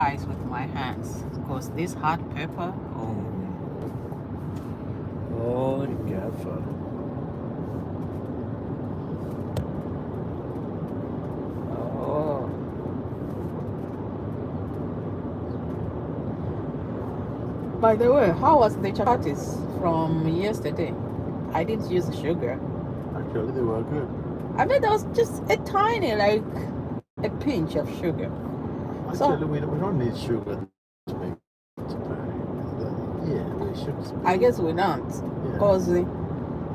ice with my hands because this hot pepper. Oh, careful. Oh. By the way, how was the chapatis from yesterday? I didn't use sugar. Actually, they were good. I mean, there was just a tiny, like a pinch of sugar. Actually, we don't need sugar to make chapati. Yeah, we should. I guess we don't, because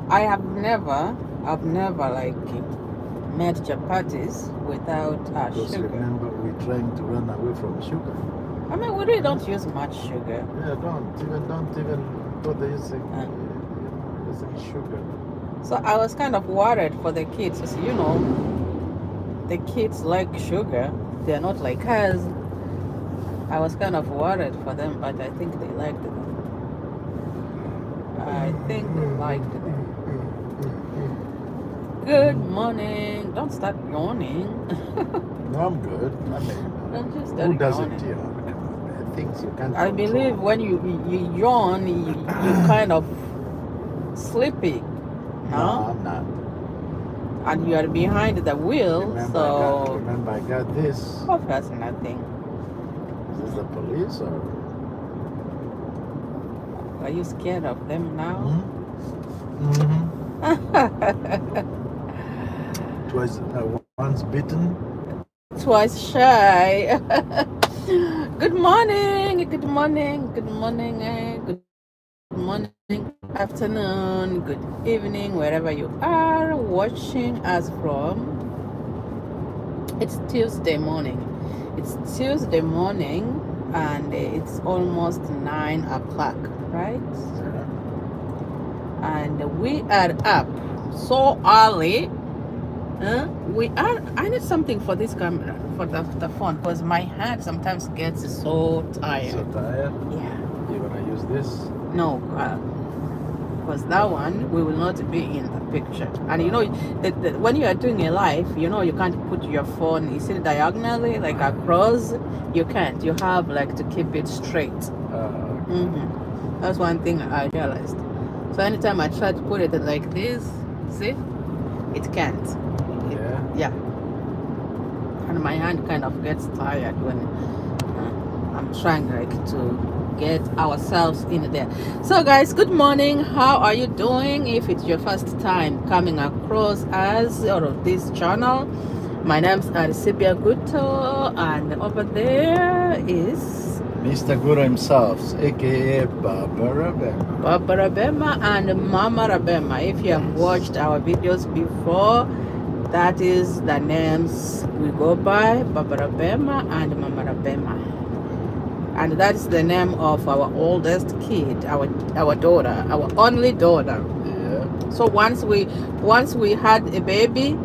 I've never like made chapatis without sugar. Remember, we're trying to run away from sugar. I mean, we really don't use much sugar. Yeah, don't even bother using sugar. So I was kind of worried for the kids. You know, the kids like sugar. They're not like us. I was kind of worried for them, but I think they liked it. I think they liked it. Good morning. Don't start yawning. No, I'm good. I mean, Don't just start who doesn't yawning. yawn? Things you can't I control. believe when you yawn, you kind of sleepy. No, I'm not. And you are behind the wheel, Remember, I got this. Oh, that's nothing. Is this the police or? Are you scared of them now? Twice, once bitten. Twice shy. Good morning, good morning, good morning, good morning, afternoon, good evening, wherever you are watching us from. It's Tuesday morning. And it's almost 9 o'clock, right? And we are up so early. I need something for this camera, for the phone, because my hand sometimes gets so tired. So tired? Yeah. You wanna use this? No, because that one we will not be in the picture. And you know, when you are doing a live, you know, you can't put your phone, you see, diagonally, like across. You can't. You have like to keep it straight. That's one thing I realized. So anytime I try to put it like this, see, it can't. Yeah. And my hand kind of gets tired when I'm trying like to get ourselves in there. So guys, good morning. How are you doing? If it's your first time coming across us or this channel, my name's Sibworld, and over there is Mr. Guru himself, aka Baba Rabema and Mama Rabema. If you have watched our videos before, that is the names we go by, Baba Rabema and Mama Rabema. And that is the name of our oldest kid, our daughter, our only daughter. Yeah. So once we had a baby,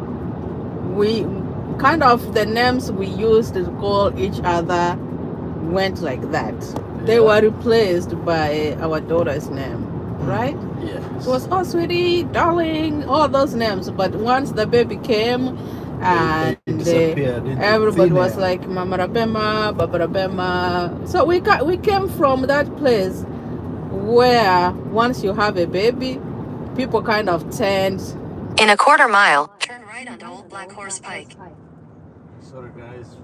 we kind of, the names we used to call each other went like that. Yeah. They were replaced by our daughter's name, right? Yes. It was, oh sweetie, darling, all those names. But once the baby came, and everybody was like Mama Rabema, Baba Rabema. So we came from that place where once you have a baby, people kind of tend. In a quarter mile, turn right onto Old Black Horse Pike. Sorry guys,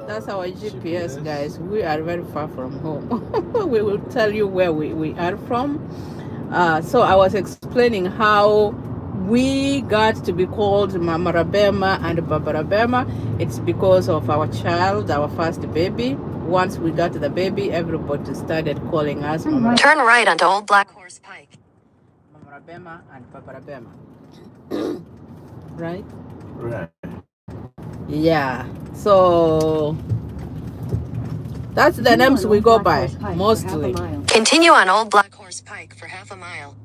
that's our GPS, guys. We are very far from home. We will tell you where we are from. So I was explaining how we got to be called Mama Rabema and Baba Rabema. It's because of our child, our first baby. Once we got the baby, everybody started calling us Mama. Turn right onto Old Black Horse Pike. Mama Rabema and Baba Rabema. Right? Right. Yeah. So that's the names we go by mostly. Continue on Old Black Horse Pike for half a mile.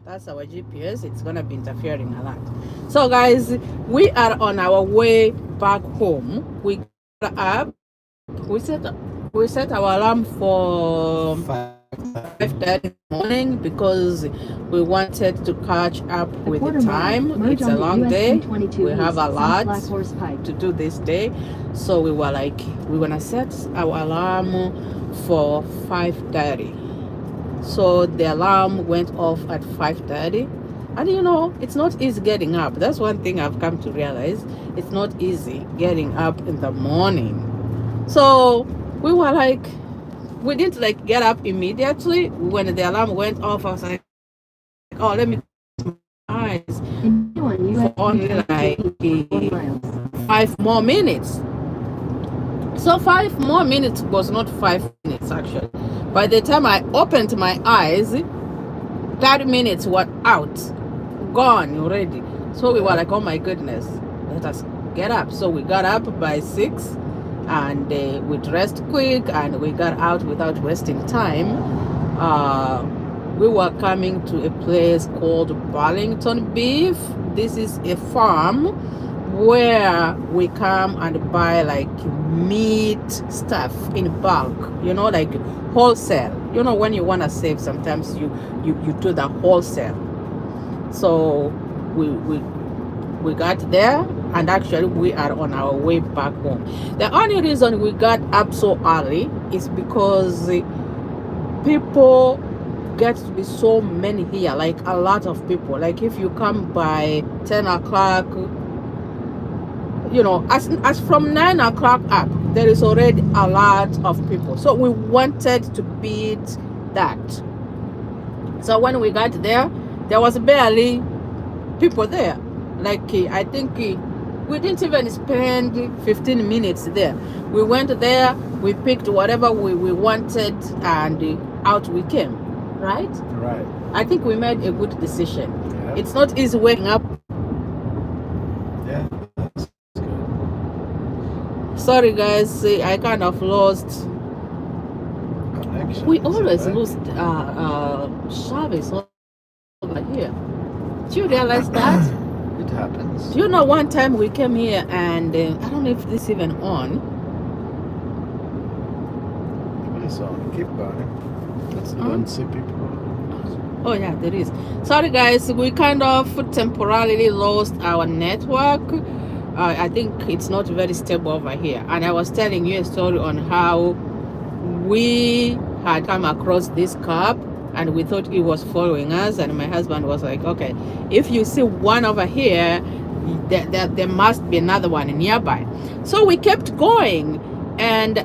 That's our GPS. It's gonna be interfering a lot. So guys, we are on our way back home. We got up. We set our alarm for 5:30 in the morning because we wanted to catch up with the time. It's a long day. We have a lot to do this day. So we were like, we're gonna set our alarm for 5:30. So the alarm went off at 5:30. And you know, it's not easy getting up. That's one thing I've come to realize. It's not easy getting up in the morning. So we were like, we didn't like get up immediately. When the alarm went off, I was like, oh, let me close my eyes for only like 5 more minutes. So 5 more minutes was not 5 minutes actually. By the time I opened my eyes, 30 minutes were out, gone already. So we were like, oh my goodness, let us get up. So we got up by 6 and we dressed quick and we got out without wasting time. We were coming to a place called Barrington Beef. This is a farm where we come and buy like meat stuff in bulk, you know, like wholesale. You know, when you want to save, sometimes you do the wholesale. So we got there, and actually we are on our way back home. The only reason we got up so early is because people get to be so many here, like a lot of people. Like if you come by 10 o'clock, you know, as from 9 o'clock up, there is already a lot of people. So we wanted to beat that. So when we got there was barely people there. Like I think we didn't even spend 15 minutes there. We went there, we picked whatever we wanted, and out we came. Right? Right. I think we made a good decision. Yeah. It's not easy waking up. Yeah. Sorry guys, I kind of lost Connection. we always lose service over here. Do you realize that? It happens. Do you know one time we came here and I don't know if this is even on. It's on. Keep going. It's You on? don't see people. Oh yeah, there is. Sorry guys, we kind of temporarily lost our network. I think it's not very stable over here. And I was telling you a story on how we had come across this cop and we thought he was following us, and my husband was like, okay, if you see one over here, there must be another one nearby. So we kept going, and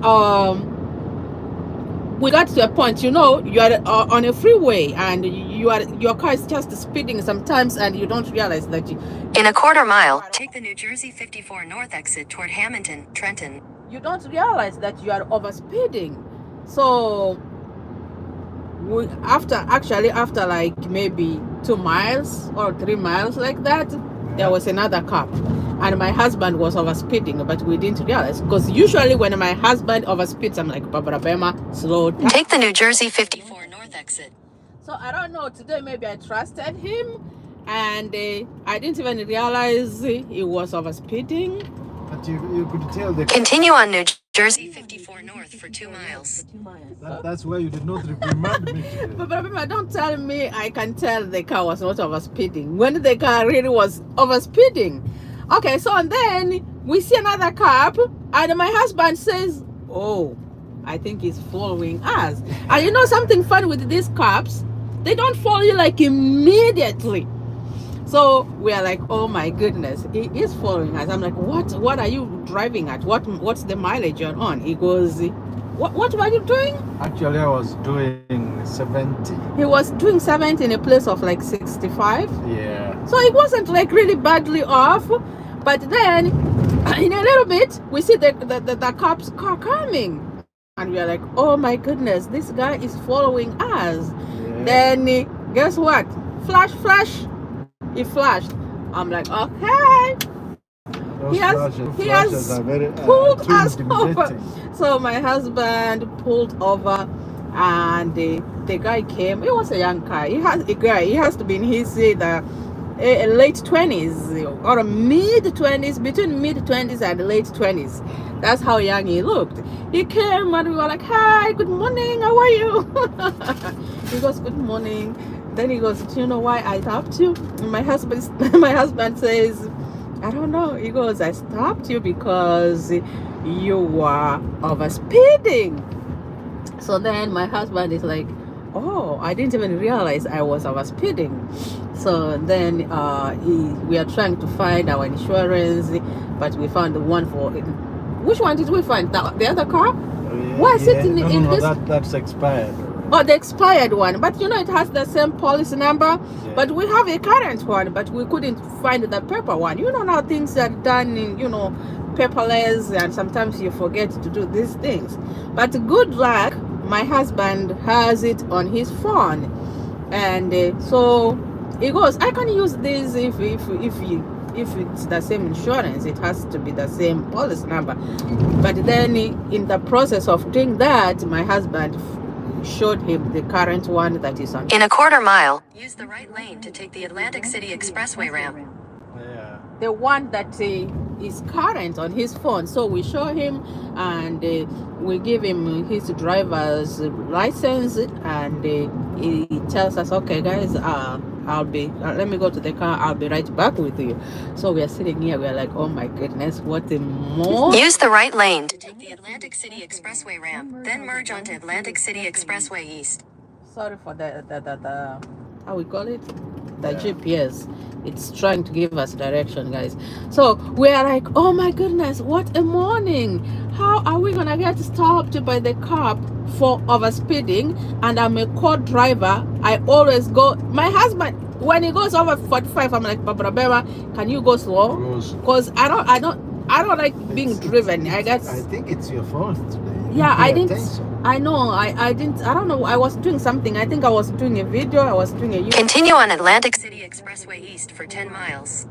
we got to a point, you know, you are on a freeway and your car is just speeding sometimes and you don't realize that In a quarter mile, take the New Jersey 54 North exit toward Hamilton, Trenton. you don't realize that you are overspeeding. So we after like maybe 2 miles or 3 miles like that, there was another cop, and my husband was overspeeding, but we didn't realize, because usually when my husband overspeeds, I'm like, Barbara Bema, slow down. Take the New Jersey 54 North exit. So I don't know, today maybe I trusted him, and I didn't even realize he was overspeeding. But you could tell the. Continue on New Jersey 54 North for 2 miles. That's why you did not remind me. But remember, don't tell me I can tell the car was not overspeeding when the car really was overspeeding. Okay, so and then we see another cop, and my husband says, oh, I think he's following us. And you know something fun with these cops? They don't follow you like immediately. So we are like, oh my goodness, he is following us. I'm like, what are you driving at? What's the mileage you're on? He goes, what were you doing? Actually, I was doing 70. He was doing 70 in a place of like 65. Yeah. So it wasn't like really badly off. But then in a little bit, we see the cop's car coming. And we are like, oh my goodness, this guy is following us. Yeah. Then guess what? Flash. He flashed. I'm like, okay. Those He has flashes are very, pulled too us over. intimidating. So my husband pulled over, and the guy came. He was a young guy. He has to be in his either late 20s or mid 20s, between mid 20s and late 20s. That's how young he looked. He came and we were like, hi, good morning, how are you? He goes, good morning. Then he goes, do you know why I stopped you? My husband says, I don't know. He goes, I stopped you because you were over speeding. So then my husband is like, oh, I didn't even realize I was over speeding. So then we are trying to find our insurance, but we found the one for it. Which one did we find? The other car? Why is it in this? That's expired. Oh, the expired one. But you know, it has the same policy number. Yeah. But we have a current one, but we couldn't find the paper one. You know how things are done in, you know, paperless, and sometimes you forget to do these things. But good luck, my husband has it on his phone. And so he goes, I can use this if it's the same insurance, it has to be the same policy number. But then in the process of doing that, my husband showed him the current one that is on. In a quarter mile, use the right lane to take the Atlantic City Expressway ramp. Yeah. The one that is current on his phone. So we show him and we give him his driver's license, and he tells us, okay guys, I'll be let me go to the car, I'll be right back with you. So we are sitting here, we're like, oh my goodness, what a more. Use the right lane to take the Atlantic City Expressway ramp, then merge onto Atlantic City Expressway East. Sorry for the how we call it, the GPS. It's trying to give us direction, guys. So we are like, oh my goodness, what a morning. How are we gonna get stopped by the cop for overspeeding? And I'm a co-driver. I always go, my husband, when he goes over 45, I'm like, Baba, can you go slow? Because I don't like being driven. I think it's your fault today. Yeah, I didn't. I know. I didn't. I don't know. I was doing something. I think I was doing a video. I was doing a YouTube. Continue on Atlantic City Expressway East for 10 miles.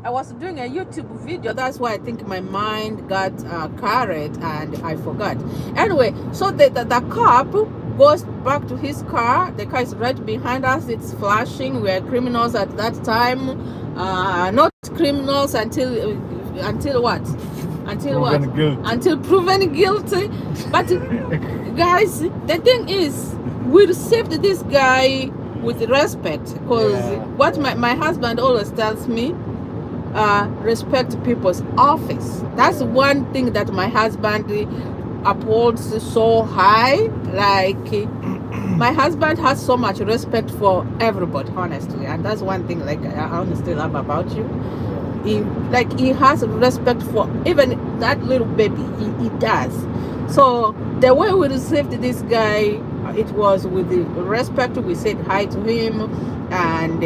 I was doing a YouTube video. That's why I think my mind got carried and I forgot. Anyway, so the cop goes back to his car. The car is right behind us. It's flashing. We are criminals at that time. Not criminals until what? Until proven what? Guilty. Until proven guilty. But guys, the thing is, we received this guy with respect, because what my husband always tells me, respect people's office. That's one thing that my husband upholds so high. Like, my husband has so much respect for everybody, honestly, and that's one thing like I honestly love about you. He has respect for even that little baby. He does. So the way we received this guy, it was with the respect. We said hi to him, and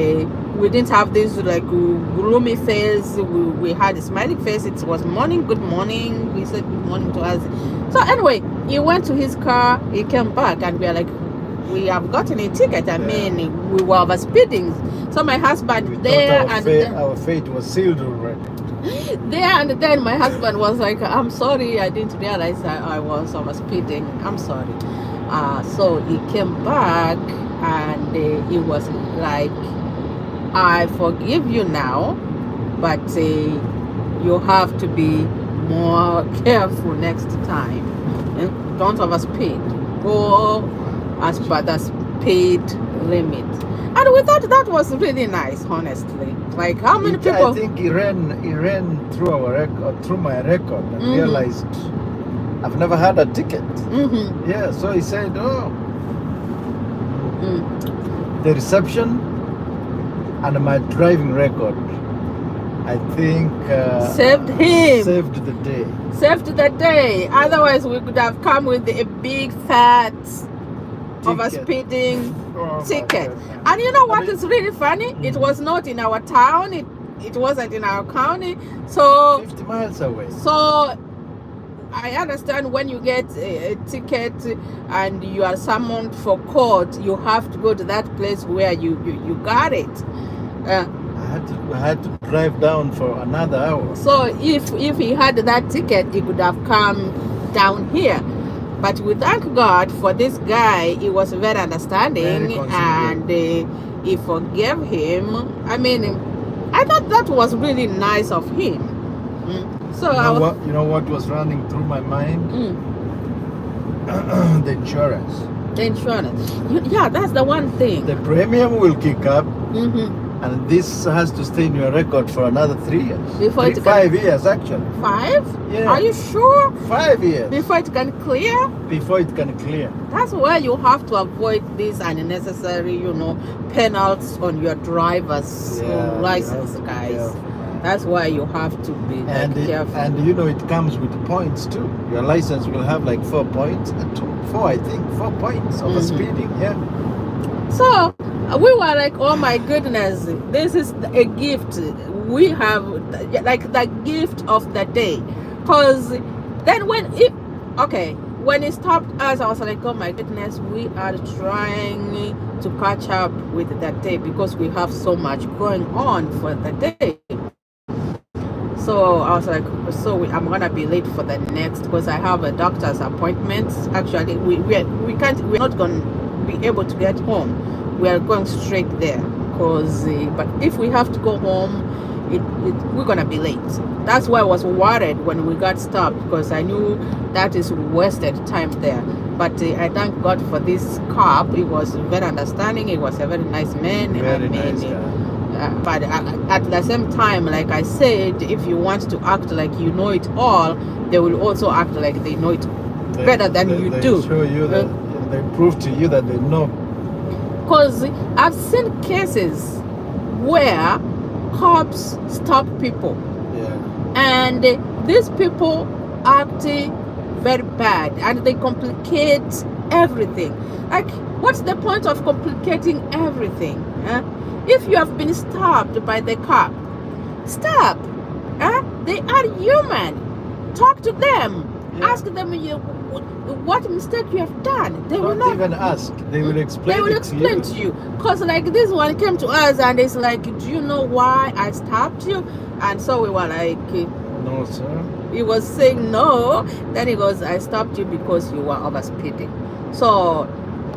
we didn't have this like gloomy face. We had a smiling face. It was morning, good morning. We said good morning to us. So anyway, he went to his car. He came back, and we are like, we have gotten a ticket. I mean, we were over speeding. So my husband our fate was sealed already. There and then my husband was like, I'm sorry, I didn't realize I was over speeding. I'm sorry. So he came back and he was like, I forgive you now, but you have to be more careful next time. Don't overspeed. Go as per the speed limit. And we thought that was really nice, honestly. Like, how many people? I think he ran through our record, through my record, and realized I've never had a ticket. Yeah, so he said, "Oh, the reception and my driving record, I think saved him. Saved the day. Saved the day. Otherwise, we could have come with a big fat overspeeding ticket. And you know what is really funny? It was not in our town. It wasn't in our county. So 50 miles away. So I understand when you get a ticket and you are summoned for court, you have to go to that place where you got it. I had to drive down for another hour. So if he had that ticket, he could have come down here. But we thank God for this guy. He was very understanding, and he forgave him. I mean, I thought that was really nice of him. So you know what was running through my mind? The insurance. The insurance. Yeah, that's the one thing. The premium will kick up, and this has to stay in your record for another 3 years. Before 5 years, actually. 5? Yeah. Are you sure? 5 years. Before it can clear? Before it can clear. That's why you have to avoid these unnecessary, penalties on your driver's license, guys. Yeah. That's why you have to be careful. And it comes with points too. Your license will have like 4 points, 4 points of speeding. Yeah. So we were like, oh my goodness, this is a gift. We have like the gift of the day. Cause then when it stopped us, I was like, oh my goodness, we are trying to catch up with that day because we have so much going on for the day. So I was like, I'm gonna be late for the next because I have a doctor's appointment. Actually, we're not gonna be able to get home. We are going straight there because but if we have to go home, we're gonna be late. That's why I was worried when we got stopped because I knew that is wasted time there. But I thank God for this cop. He was very understanding. He was a very nice man. Very nice guy. But at the same time, like I said, if you want to act like you know it all, they will also act like they know it better than you do. They show you that they prove to you that they know. Because I've seen cases where cops stop people, and these people act very bad, and they complicate everything. Like, what's the point of complicating everything? If you have been stopped by the cop, stop. They are human. Talk to them. Ask them what mistake you have done. They will not even ask. They will explain. They will explain to you. Cause like this one came to us and it's like, do you know why I stopped you? And so we were like, no, sir. He was saying no. Then he goes, I stopped you because you were overspeeding. So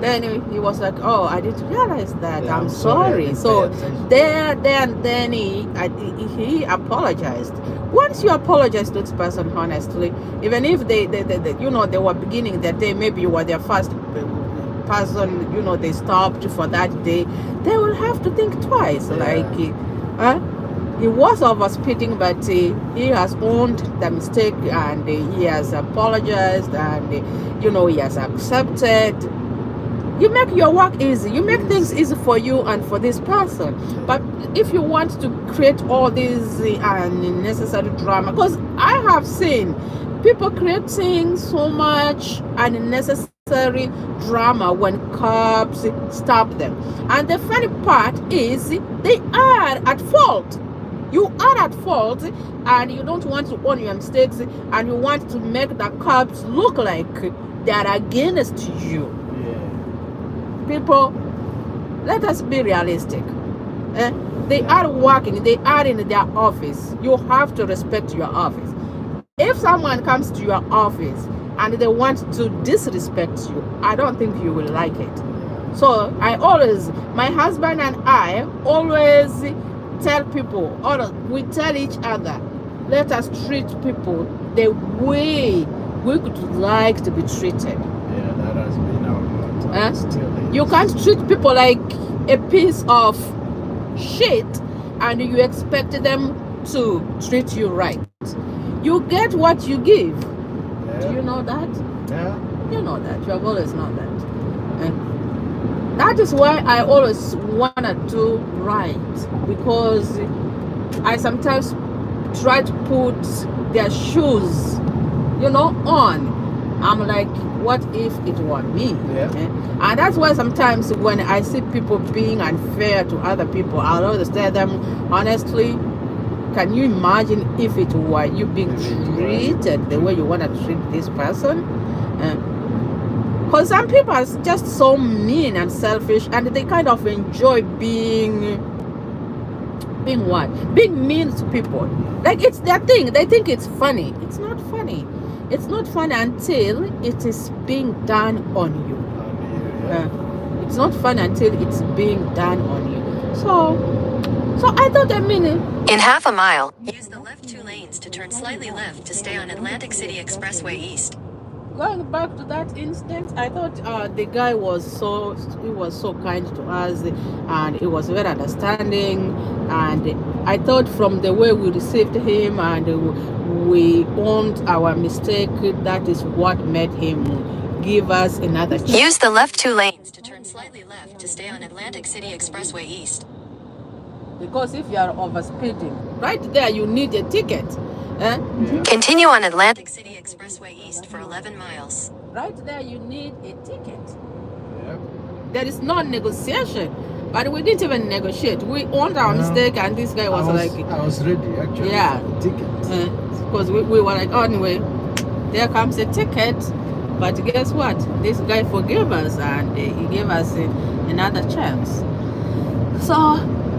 then he was like, oh, I didn't realize that. I'm sorry. So then he apologized. Once you apologize to this person honestly, even if they were beginning their day, maybe you were their first person, they stopped for that day, they will have to think twice. He was overspeeding, but he has owned the mistake and he has apologized and he has accepted. You make your work easy. You make things easy for you and for this person. But if you want to create all these unnecessary drama, because I have seen people creating so much unnecessary drama when cops stop them. And the funny part is they are at fault. You are at fault and you don't want to own your mistakes and you want to make the cops look like they are against you. People, let us be realistic. They are working, they are in their office. You have to respect your office. If someone comes to your office and they want to disrespect you, I don't think you will like it. So my husband and I always tell people, we tell each other, let us treat people the way we would like to be treated. Yeah, that has been our motto. You can't treat people like a piece of shit and you expect them to treat you right. You get what you give. Do you know that? Yeah. You know that. You have always known that. That is why I always want to do right, because I sometimes try to put their shoes, on. I'm like, what if it were me? And that's why sometimes when I see people being unfair to other people, I'll always tell them, honestly, can you imagine if it were you being treated the way you want to treat this person? Because some people are just so mean and selfish and they kind of enjoy being what? Being mean to people. Like, it's their thing. They think it's funny. It's not funny. It's not funny until it is being done on you. It's not fun until it's being done on you. So So I thought, I mean, In half a mile, use the left 2 lanes to turn slightly left to stay on Atlantic City Expressway East. going back to that instance, I thought the guy was so kind to us, and he was very understanding, and I thought from the way we received him and we owned our mistake, that is what made him give us another chance. Use the left 2 lanes to turn slightly left to stay on Atlantic City Expressway East. Because if you are overspeeding, right there you need a ticket. Yeah. Continue on Atlantic City Expressway East for 11 miles. Right there you need a ticket. Yeah. There is no negotiation. But we didn't even negotiate. We owned our mistake, and this guy was like... I was ready, actually, yeah, for the ticket. because we were like, oh, anyway, there comes a ticket. But guess what? This guy forgave us, and he gave us another chance. So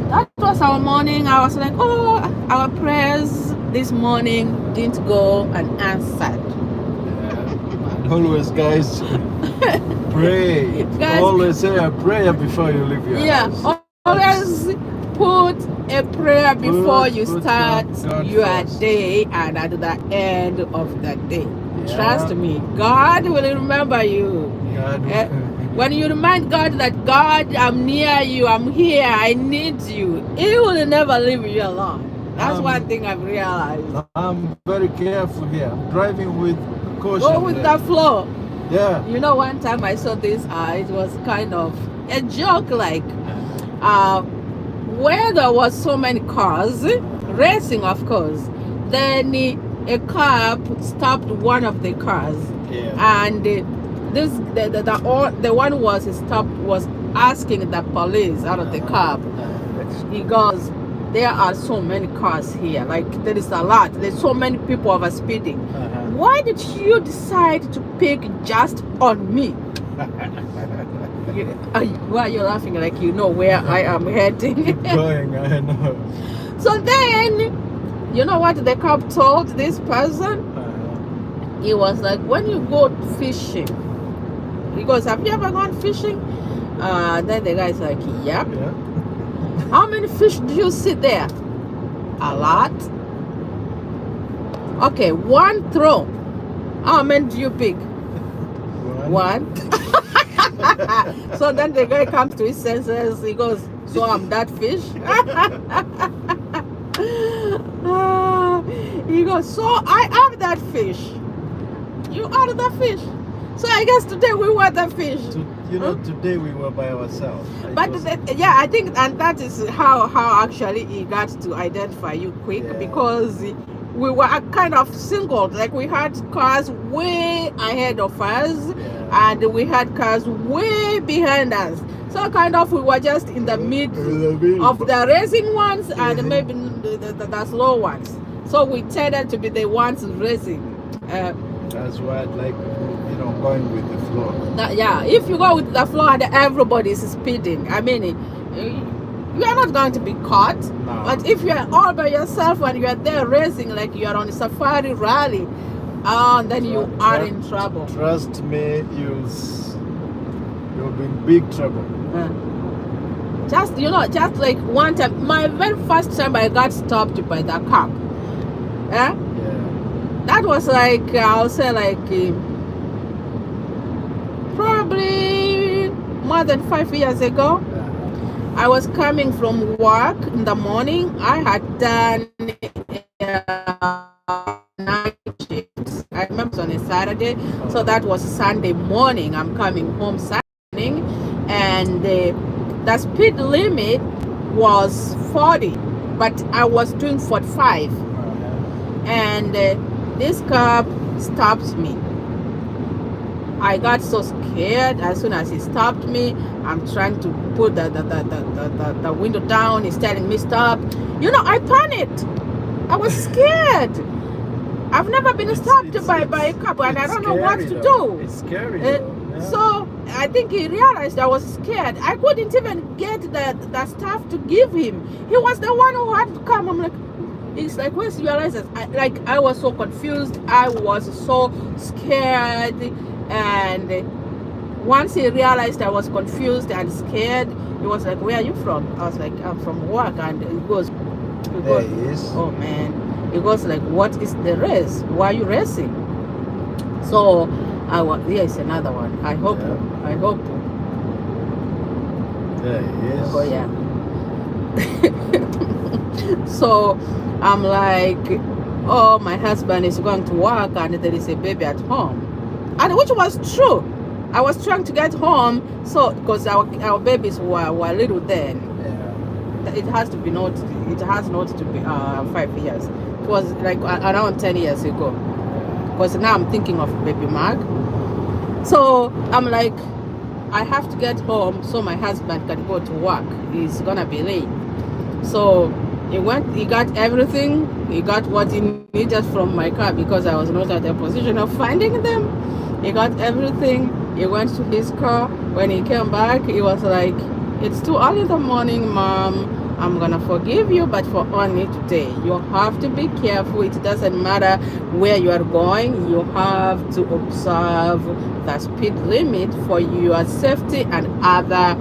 that was our morning. I was like, oh, our prayers this morning didn't go unanswered. Always, guys, pray. Guys, always say a prayer before you leave your house. Always put a prayer before you start your first. day and at the end of the day. Yeah. Trust me, God will remember you. When you remind God that, God, I'm near you, I'm here, I need you, He will never leave you alone. That's one thing I've realized. I'm very careful here. I'm driving with caution. Go with the flow. Yeah. You know, one time I saw this, it was kind of a joke, like where there was so many cars racing, of course. Then a cop stopped one of the cars, and the one was stopped was asking the police out of the cab. He goes, there are so many cars here, like there is a lot, there's so many people over speeding. Why did you decide to pick just on me? Why are you laughing, like you know where I am heading? Keep going, I know. So then, you know what the cop told this person? He was like, when you go fishing, he goes, have you ever gone fishing? Then the guy's like, yep. Yeah. How many fish do you see there? A lot. Okay, one throw. How many do you pick? One. So then the guy comes to his senses. He goes, so I'm that fish? He goes, so I am that fish. You are the fish. So I guess today we were the fish. Today we were by ourselves. But yeah, I think, and that is how actually he got to identify you quick, because we were kind of singled. Like we had cars way ahead of us, and we had cars way behind us. So kind of we were just in the middle of the racing ones and maybe the slow ones. So we tended to be the ones racing. That's why I like, going with the flow. If you go with the flow and everybody is speeding, I mean, you are not going to be caught. No. But if you are all by yourself and you are there racing like you are on a safari rally, then you are in trouble. Trust me, you'll be in big trouble. Just like one time, my very first time I got stopped by the cop. That was like, I'll say like probably more than 5 years ago. I was coming from work in the morning. I had done night shifts. I remember it was on a Saturday, so that was Sunday morning. I'm coming home Saturday morning, and the speed limit was 40, but I was doing 45, and this cop stopped me. I got so scared. As soon as he stopped me, I'm trying to put the window down. He's telling me stop. I panicked. I was scared. I've never been stopped by a cop, and I don't know what to do. It's scary. So I think he realized I was scared. I couldn't even get the stuff to give him. He was the one who had to come. I'm like, it's like, where's your license? I was so confused. I was so scared. And once he realized I was confused and scared, he was like, "Where are you from?" I was like, "I'm from work." And he goes, There he is. "Oh man." He goes like, "What is the race? Why are you racing?" So here is another one. I hope. There he is. Oh yeah. So I'm like, "Oh, my husband is going to work and there is a baby at home," and which was true. I was trying to get home, so because our babies were little then. Yeah. It has not to be 5 years. It was like around 10 years ago. Because now I'm thinking of baby Mark. So I'm like, I have to get home so my husband can go to work. He's gonna be late. So he got everything. He got what he needed from my car because I was not at a position of finding them. He got everything. He went to his car. When he came back, he was like, "It's too early in the morning, Mom. I'm gonna forgive you, but for only today. You have to be careful. It doesn't matter where you are going. You have to observe the speed limit for your safety and other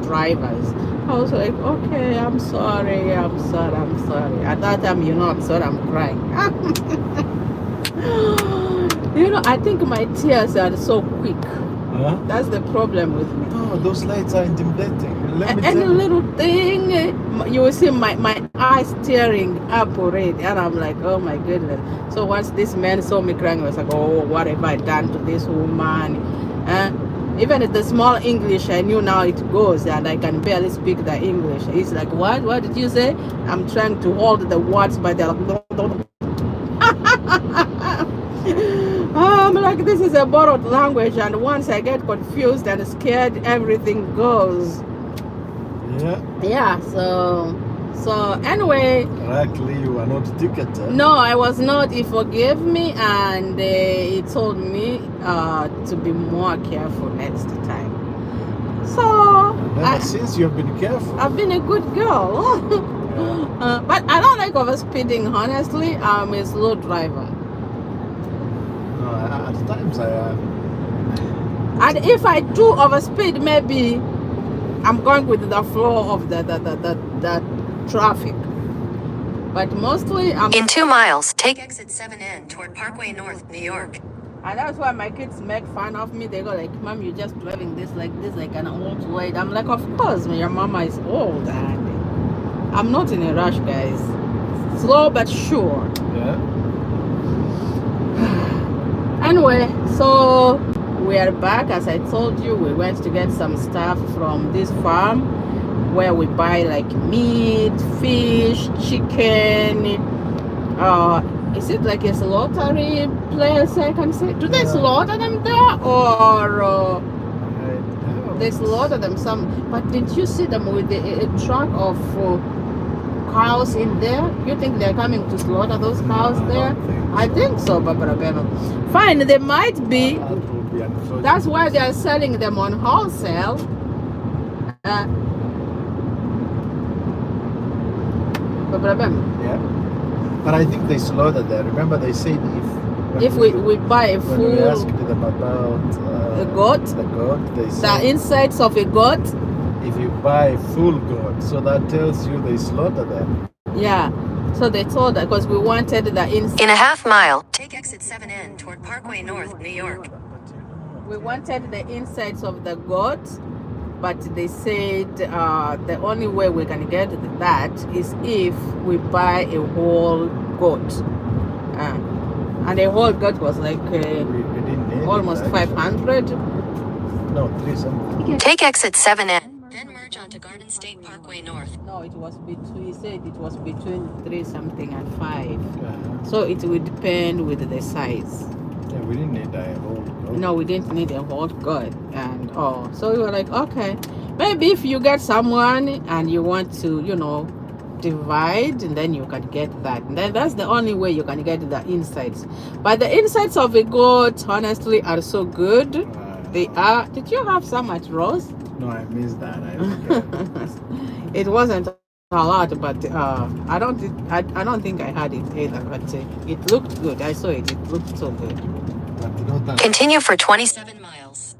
drivers." I was like, "Okay, I'm sorry. At that time, I'm sorry, I'm crying. I think my tears are so quick. Huh? That's the problem with me. No, those lights are intimidating. Any little thing, you will see my eyes tearing up already, and I'm like, "Oh my goodness." So once this man saw me crying, I was like, "Oh, what have I done to this woman?" Even the small English, I knew now it goes, and I can barely speak the English. He's like, What did you say?" I'm trying to hold the words, but they're like, I'm like, this is a borrowed language, and once I get confused and scared, everything goes. Yeah. So anyway. Luckily, you were not ticketed. No, I was not. He forgave me, and he told me to be more careful next time. So since you've been careful. I've been a good girl. But I don't like overspeeding. Honestly, I'm a slow driver. No, at times I am. And if I do overspeed, maybe I'm going with the flow of the traffic. But mostly I'm... In 2 miles, take exit 7N toward Parkway North, New York. And that's why my kids make fun of me. They go like, "Mom, you're just driving this like an old lady." I'm like, "Of course, your mama is old, and I'm not in a rush, guys. Slow but sure." Yeah. Anyway, so we are back. As I told you, we went to get some stuff from this farm where we buy like meat, fish, chicken. Is it like a slaughtering place, I can say? Do they slaughter them there, or they slaughter them some? But did you see them with a truck of cows in there? You think they're coming to slaughter those cows there? I think so, Barbara Beno. Fine, they might be. That's why they are selling them on wholesale. Barbara Beno. Yeah. But I think they slaughter there. Remember, they said if we buy a full... When we asked them about a goat, they said... The insides of a goat? If you buy a full goat, so that tells you they slaughter them. Yeah. So they told us, because we wanted the inside. In a half mile, take exit 7N toward Parkway North, New York. We wanted the insides of the goat, but they said the only way we can get that is if we buy a whole goat. And a whole goat was like almost 500. No, 300. Take exit 7N. Then merge onto Garden State Parkway North. No, it was between, he said it was between 3 something and 5. So it would depend with the size. Yeah, we didn't need a whole goat. No, we didn't need a whole goat. And so we were like, okay, maybe if you get someone and you want to, divide, and then you can get that. And then that's the only way you can get the insides. But the insides of a goat, honestly, are so good. They are. Did you have some at Rose? No, I missed that. It wasn't a lot, but I don't think I had it either. But it looked good. I saw it. It looked so good. Continue for 27 miles.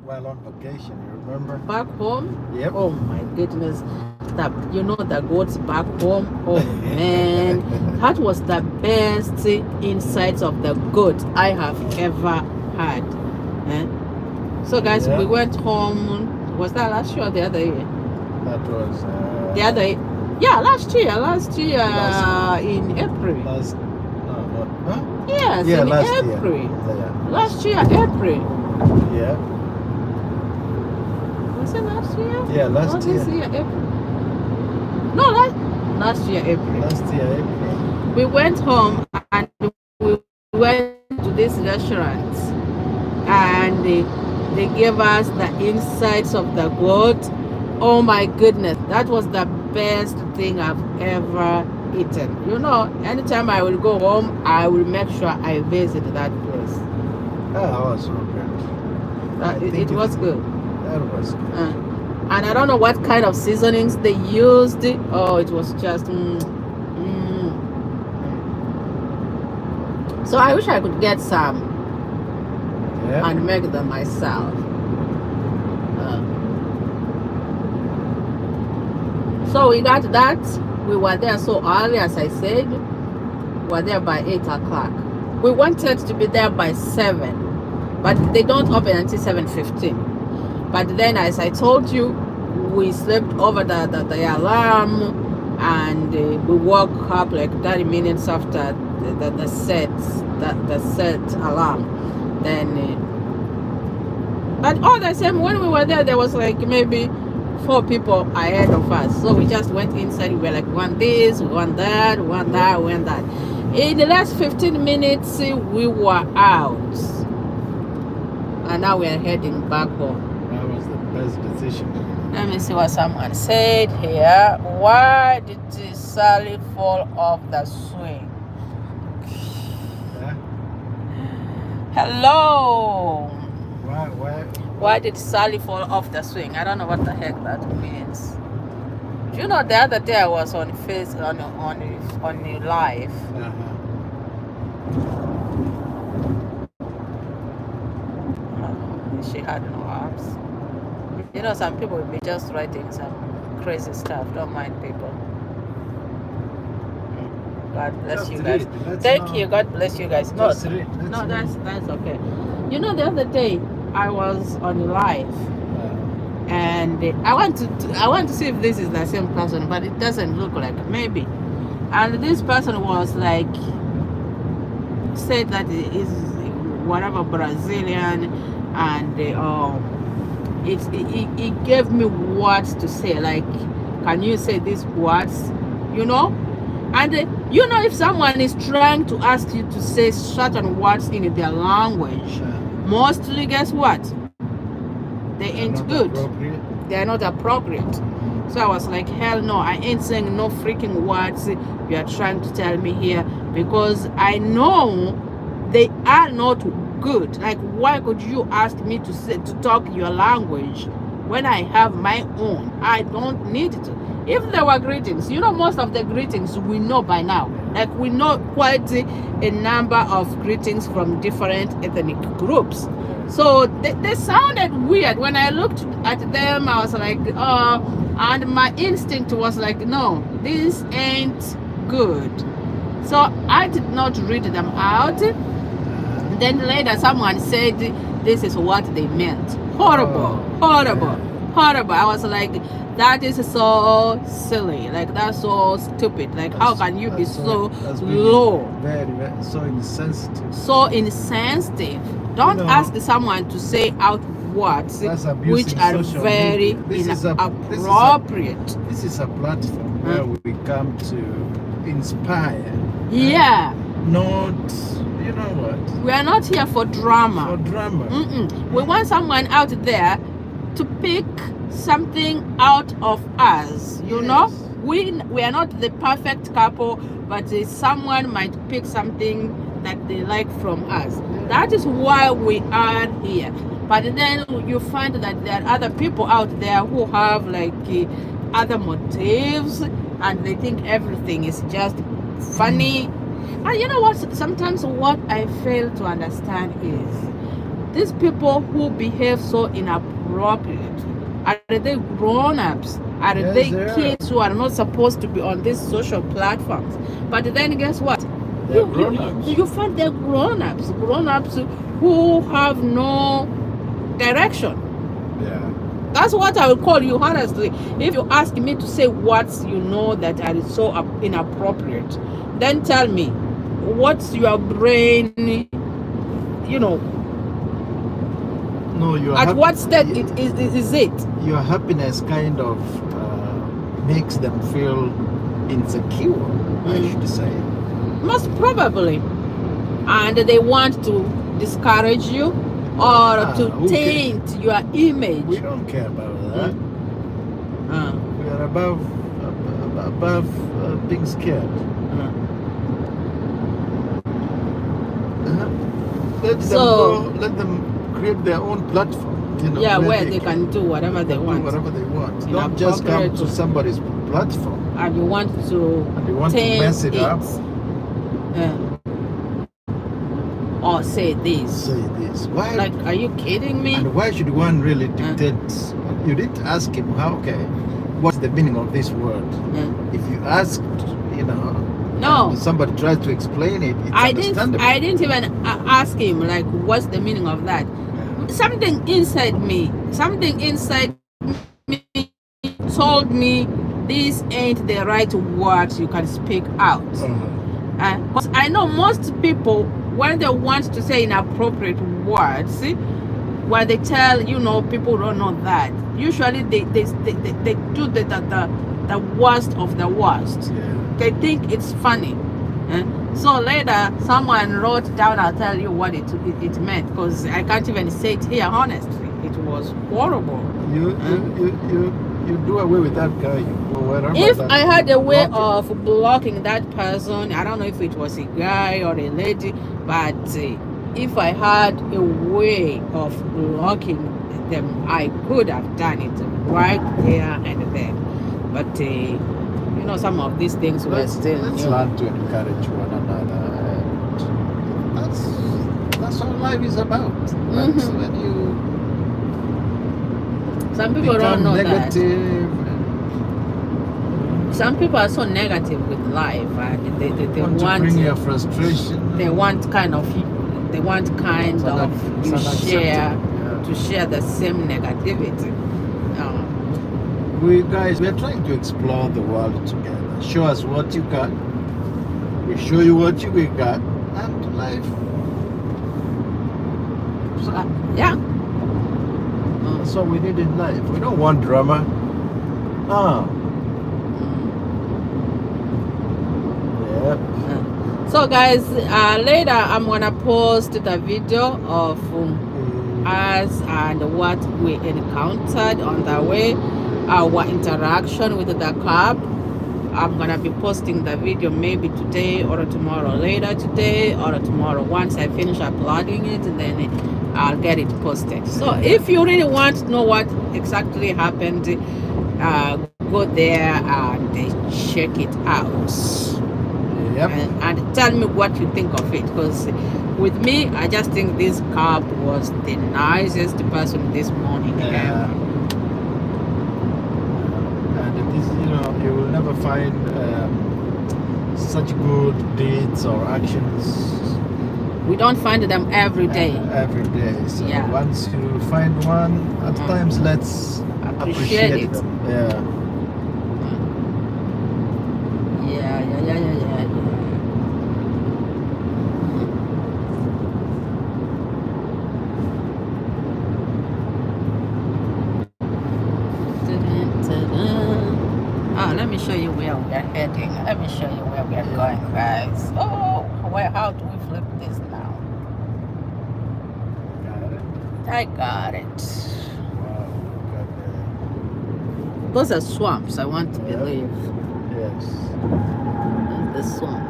while on vacation. You remember? Back home? Yep. Oh my goodness. That the goats back home. Oh man, that was the best insides of the goat I have ever had. Eh? So guys, we went home. Was that last year or the other year? That was the other year. Yeah, last year in April. Yes, yeah, in last April. Year. Yeah. Last year, April. Yeah. Was it last year? Yeah, last year. This year, April. No, last year, April. Last year, April. We went home and we went to this restaurant and they gave us the insides of the goat. Oh my goodness, that was the best thing I've ever eaten. Anytime I will go home, I will make sure I visit that place. That was so good. It was good. That was good. And I don't know what kind of seasonings they used. Oh, it was just So I wish I could get some and make them myself. So we got that. We were there so early, as I said. We were there by 8 o'clock. We wanted to be there by 7, but they don't open until 7:15. But then, as I told you, we slept over the alarm, and we woke up like 30 minutes after the set alarm. Then, but all the same, when we were there was like maybe 4 people ahead of us. So we just went inside. We were like, we want this, we want that, we want that, we want that. In the last 15 minutes, we were out. And now we are heading back home. That was the best decision. Let me see what someone said here. Why did Sally fall off the swing? Hello. Why did Sally fall off the swing? I don't know what the heck that means. Do you know the other day I was on the live. She had no arms. Some people will be just writing some crazy stuff. Don't mind people. God bless you guys. Thank you. God bless you guys. No, that's okay. The other day I was on live, and I want to see if this is the same person, but it doesn't look like. Maybe. And this person was like, said that it is whatever Brazilian, and it gave me words to say, like, can you say these words, and if someone is trying to ask you to say certain words in their language, mostly guess what, they ain't good. They are not appropriate. So I was like, hell no, I ain't saying no freaking words you are trying to tell me here, because I know they are not good. Like, why could you ask me to talk your language when I have my own? I don't need to. If there were greetings, most of the greetings we know by now. Like, we know quite a number of greetings from different ethnic groups. So they sounded weird. When I looked at them, I was like, oh, and my instinct was like, no, this ain't good. So I did not read them out. Then later someone said this is what they meant. Horrible. I was like, that is so silly. Like, that's so stupid. Like, how can you be so low? Very, very, so insensitive. So insensitive. Don't ask someone to say out words which are very inappropriate. This is a platform where we come to inspire. Yeah. Not, you know what? We are not here for drama. We want someone out there to pick something out of us. We are not the perfect couple, but someone might pick something that they like from us. That is why we are here. But then you find that there are other people out there who have like other motives, and they think everything is just funny. And you know what? Sometimes what I fail to understand is these people who behave so inappropriate, are they grown-ups? Are Yes, they they are. kids who are not supposed to be on these social platforms? But then guess what? They're grown-ups. You find they're grown-ups who have no direction. Yeah. That's what I will call you, honestly. If you ask me to say what you know that are so inappropriate, then tell me, what's your brain, you know, No, at what state is it? Your happiness kind of makes them feel insecure, I should say. Most probably. And they want to discourage you or to taint your image. We don't care about that. We are above being scared. Let them create their own platform. You know, yeah, where they can do whatever they want. Whatever they want. Don't just come to somebody's platform. And you want to mess it up. Or say this. Say this. Why? Like, are you kidding me? And why should one really dictate? You didn't ask him what's the meaning of this word? If you asked, no, somebody tried to explain it, it's understandable. I didn't even ask him, like, what's the meaning of that? Something inside me told me this ain't the right words you can speak out. Because I know most people, when they want to say inappropriate words, when they tell people don't know that, usually they do the worst of the worst. They think it's funny. So later someone wrote down, I'll tell you what it meant, because I can't even say it here honestly. It was horrible. You do away with that guy. If I had a way of blocking that person, I don't know if it was a guy or a lady, but if I had a way of blocking them, I could have done it right there and then. But some of these things were still. Let's learn to encourage one another. And that's what life is about. That's when you. Some people don't know negative. that. Some people are so negative with life, and they want to bring your frustration. They want kind of you share the same negativity. We are trying to explore the world together. Show us what you got. We show you what we got, and life. Yeah. That's what we need in life. We don't want drama. Yep. So guys, later I'm gonna post the video of us and what we encountered on the way, our interaction with the club. I'm gonna be posting the video maybe today or tomorrow, later today or tomorrow. Once I finish uploading it, and then I'll get it posted. So if you really want to know what exactly happened, go there and check it out. Yep. And tell me what you think of it, because with me, I just think this cop was the nicest person this morning. And it is, you will never find such good deeds or actions. We don't find them every day. So once you find one, at times let's appreciate it. Them. Yeah. Let me show you where we are heading. Let me show you where we are going, guys. How do we flip this now? I got it. Wow, those are swamps, I want to believe. Yes. The swamp.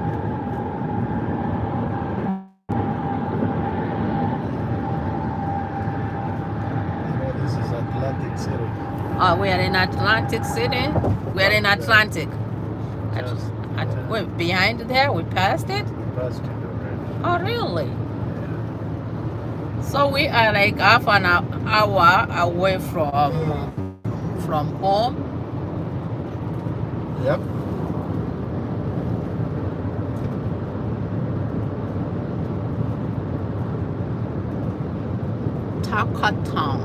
This is Atlantic City. We are in Atlantic City. We are in Atlantic. Wait, behind there, we passed it? We passed it already. Oh, really? So we are like half an hour away from home. Yep. Takaton.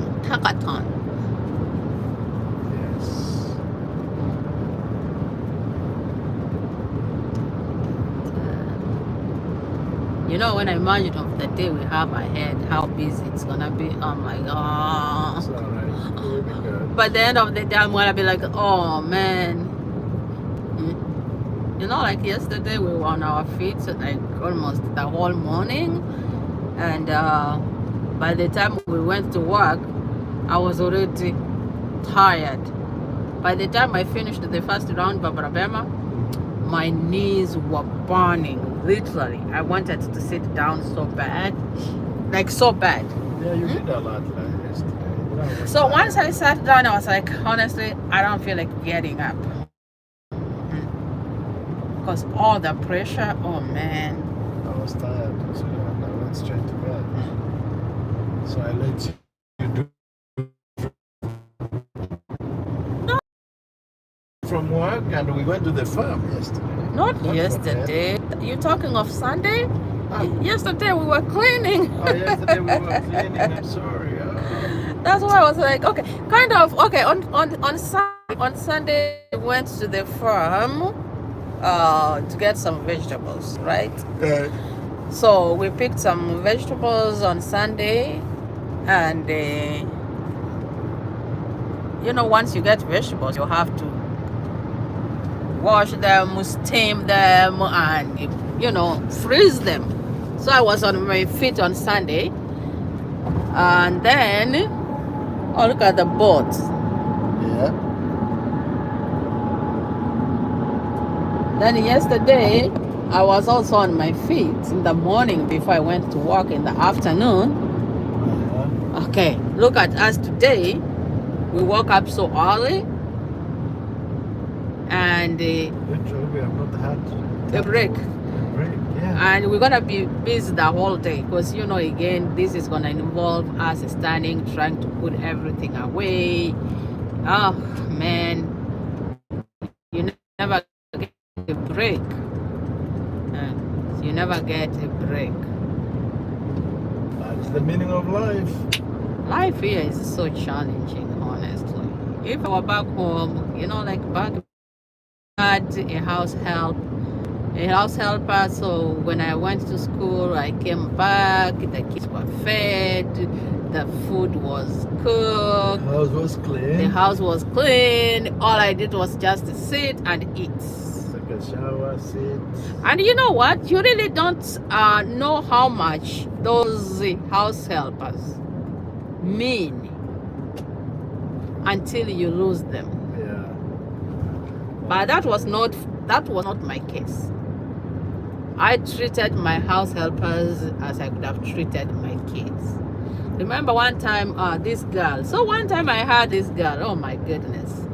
Yes. You know, when I imagine of the day we have ahead, how busy it's gonna be, I'm like, It's oh. all right. We'll be good. But the end of the day, I'm gonna be like, oh man. You know, like yesterday we were on our feet like almost the whole morning, and by the time we went to work, I was already tired. By the time I finished the first round, Babarabema, my knees were burning. Literally, I wanted to sit down so bad, like so bad. Yeah, you did a lot like yesterday. So once I sat down, I was like, honestly, I don't feel like getting up. Because all the pressure, oh man. I was tired too, and I went straight to bed. So I let you do from work, and we went to the farm yesterday. Not yesterday. You're talking of Sunday? Yesterday we were cleaning. Oh, yesterday we were cleaning. I'm sorry. That's why I was like, okay, kind of okay. On Sunday we went to the farm to get some vegetables, right? So we picked some vegetables on Sunday, and you know, once you get vegetables, you have to wash them, steam them, and you know, freeze them. So I was on my feet on Sunday, and then oh, look at the boat. Yeah. Then yesterday I was also on my feet in the morning before I went to work in the afternoon. Okay, look at us today. We woke up so early, and Literally, we have not had a break. Yeah. And we're gonna be busy the whole day, because you know, again, this is gonna involve us standing, trying to put everything away. Oh man, you never get a break. You never get a break. That's the meaning of life. Life here is so challenging, honestly. If I were back home, you know, like back, I had a house helper. So when I went to school, I came back, the kids were fed, the food was cooked, The house was clean. the house was clean. All I did was just sit and eat. Take a shower, sit. And you know what? You really don't know how much those house helpers mean until you lose them. Yeah. But that was not my case. I treated my house helpers as I could have treated my kids. Remember one time, this girl. So one time I had this girl. Oh my goodness.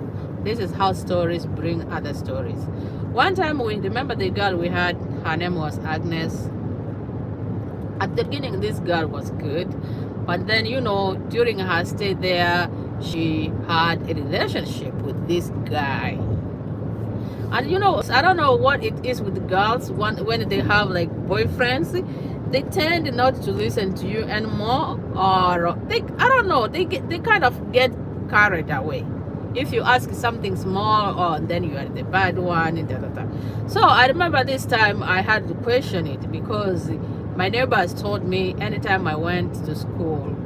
This is how stories bring other stories. One time we remember the girl we had. Her name was Agnes. At the beginning, this girl was good, but then, you know, during her stay there, she had a relationship with this guy. And you know, I don't know what it is with girls when they have like boyfriends, they tend not to listen to you anymore, or I don't know, they kind of get carried away. If you ask something small, or then you are the bad one, and So I remember this time I had to question it, because my neighbors told me anytime I went to school,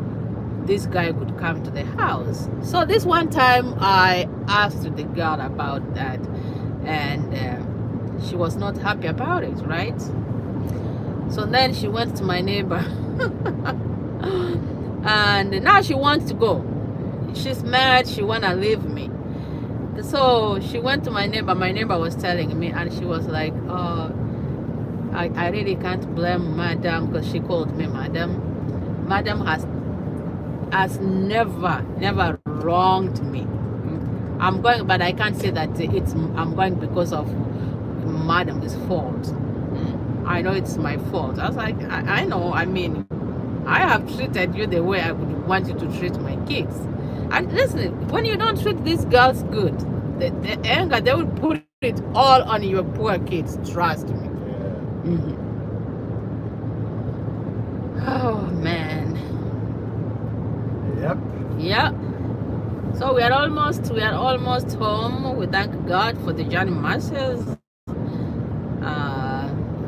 this guy could come to the house. So this one time I asked the girl about that, and she was not happy about it, right? So then she went to my neighbor and now she wants to go. She's mad, she wanna leave me. So she went to my neighbor was telling me, and she was like, oh, I really can't blame madam, because she called me madam. Madam has never wronged me. I'm going, but I can't say that I'm going because of madam's fault. I know it's my fault. I was like, I know, I mean, I have treated you the way I would want you to treat my kids. And listen, when you don't treat these girls good, the anger, they will put it all on your poor kids. Trust me. Yeah. Oh man. Yep. Yeah. So we are almost home. We thank God for the journey masses.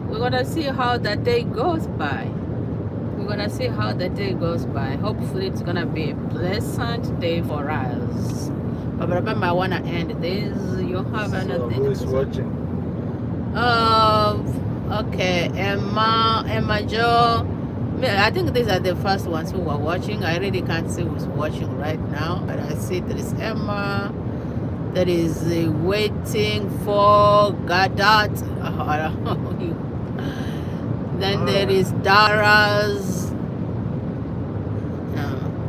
We're gonna see how that day goes by. Hopefully it's gonna be a pleasant day for us. But remember, I wanna end this. You have So anything? who is watching? Okay, Emma Joe. I think these are the first ones who are watching. I really can't see who's watching right now, but I see there is Emma. There is waiting for Gadat. Then there is Dara's.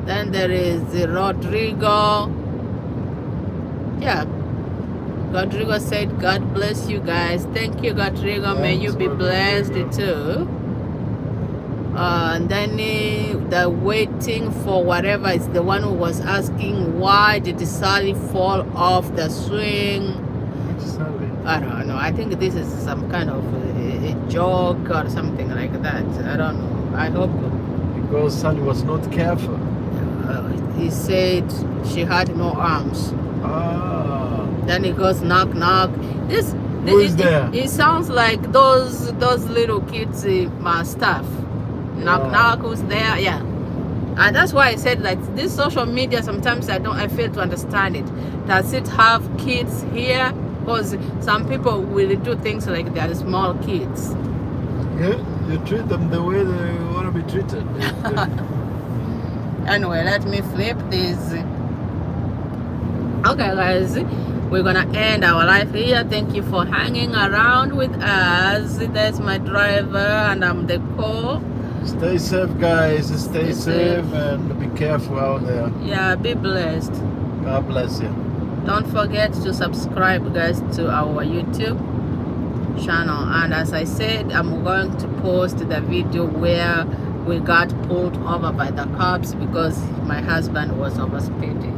Then there is Rodrigo. Yeah. Rodrigo said, God bless you guys. Thank you, Rodrigo. May you be blessed too. And then the waiting for whatever is the one who was asking, why did Sally fall off the swing? I don't know. I think this is some kind of a joke or something like that. I don't know. I hope. Because Sally was not careful. He said she had no arms. Ah. Then he goes knock knock. Who is there? It sounds like those little kids stuff. Knock knock, who's there? Yeah. And that's why I said like this social media sometimes I fail to understand it. Does it have kids here? Because some people will do things like they are small kids. Yeah, you treat them the way they want to be treated. Anyway, let me flip this. Okay guys, we're gonna end our life here. Thank you for hanging around with us. There's my driver and I'm the co. Stay safe, guys. Stay safe and be careful out there. Yeah, be blessed. God bless you. Don't forget to subscribe, guys, to our YouTube channel. And as I said, I'm going to post the video where we got pulled over by the cops because my husband was overspeeding.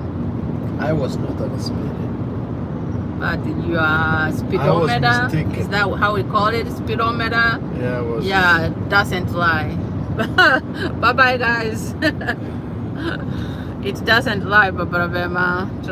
I was not overspeeding. But your speedometer, is that how we call it? Speedometer? Yeah, I was. Yeah, doesn't lie. Bye bye, guys. It doesn't lie, Baba Trust.